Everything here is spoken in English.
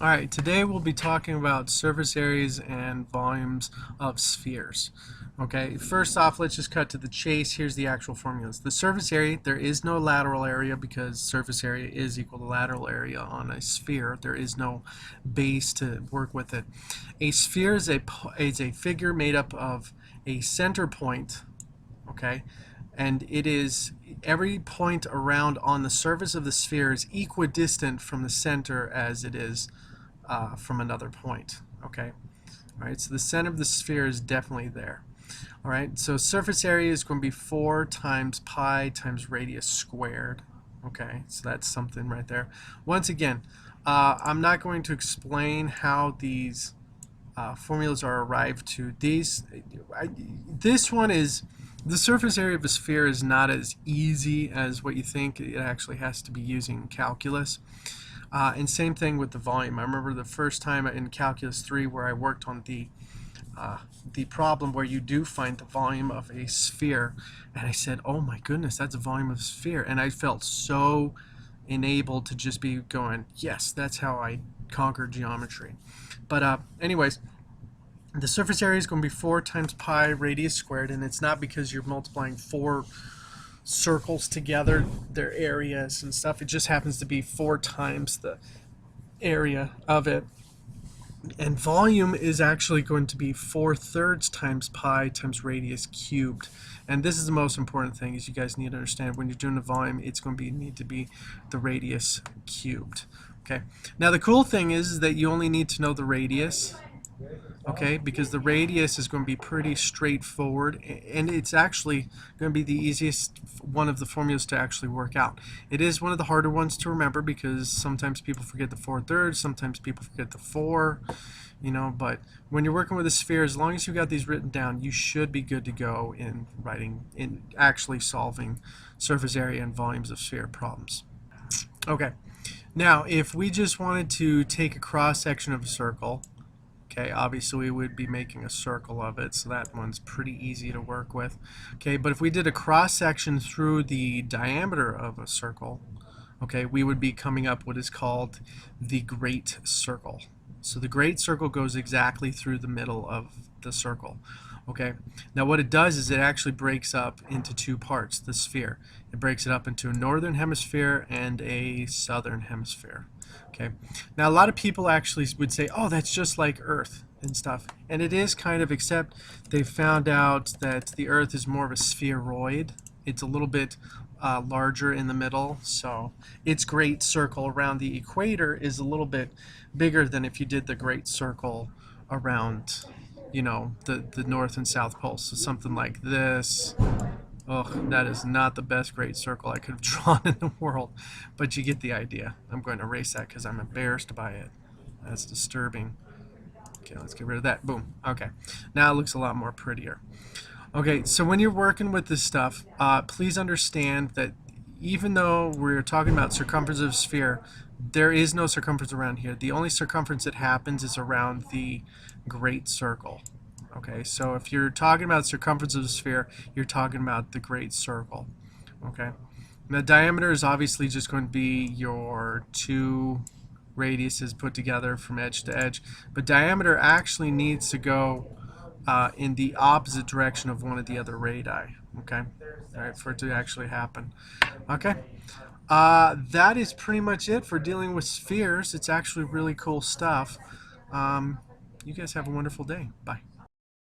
Alright, today we'll be talking about surface areas and volumes of spheres. Okay, first off, let's just cut to the chase. Here's the actual formulas. The surface area, there is no lateral area because surface area is equal to lateral area on a sphere. There is no base to work with it. A sphere is a figure made up of a center point, okay, and it is every point around on the surface of the sphere is equidistant from the center as it is from another point. Okay, all right, so the center of the sphere is definitely there. All right, so surface area is going to be 4 times pi times radius squared. Okay, so that's something right there. Once again, I'm not going to explain how these formulas are arrived to. This one is, the surface area of a sphere is not as easy as what you think. It actually has to be using calculus. And same thing with the volume. I remember the first time in Calculus 3 where I worked on the problem where you do find the volume of a sphere, and I said, oh my goodness, that's a volume of a sphere, and I felt so enabled to just be going, yes, that's how I conquer geometry. But anyways, the surface area is going to be 4 times pi radius squared, and it's not because you're multiplying 4 circles together, their areas and stuff. It just happens to be 4 times the area of it. And volume is actually going to be 4/3 times pi times radius cubed. And this is the most important thing, is you guys need to understand when you're doing a volume, it's going to need to be the radius cubed. Okay. Now the cool thing is that you only need to know the radius. Okay, because the radius is going to be pretty straightforward, and it's actually going to be the easiest one of the formulas to actually work out. It is one of the harder ones to remember because sometimes people forget the 4/3, sometimes people forget the 4, you know, but when you're working with a sphere, as long as you've got these written down, you should be good to go in actually solving surface area and volumes of sphere problems. Okay, now if we just wanted to take a cross section of a circle, okay, obviously we would be making a circle of it, so that one's pretty easy to work with. Okay, but if we did a cross section through the diameter of a circle, okay, we would be coming up what is called the great circle. So the great circle goes exactly through the middle of the circle. Okay, now what it does is it actually breaks up into 2 parts, the sphere. It breaks it up into a northern hemisphere and a southern hemisphere. Okay, now a lot of people actually would say, oh, that's just like Earth and stuff, and it is kind of, except they found out that the Earth is more of a spheroid. It's a little bit larger in the middle, so its great circle around the equator is a little bit bigger than if you did the great circle around, you know, the North and South poles. So something like this. Ugh, that is not the best great circle I could have drawn in the world, but you get the idea. I'm going to erase that because I'm embarrassed by it. That's disturbing. Okay, let's get rid of that. Boom. Okay, now it looks a lot more prettier. Okay, so when you're working with this stuff, please understand that even though we're talking about circumference of a sphere, there is no circumference around here. The only circumference that happens is around the great circle. Okay, so if you're talking about circumference of the sphere, you're talking about the great circle. Okay, now diameter is obviously just going to be your 2 radiuses put together from edge to edge, but diameter actually needs to go in the opposite direction of one of the other radii. Okay, all right, for it to actually happen. Okay, that is pretty much it for dealing with spheres. It's actually really cool stuff. You guys have a wonderful day. Bye.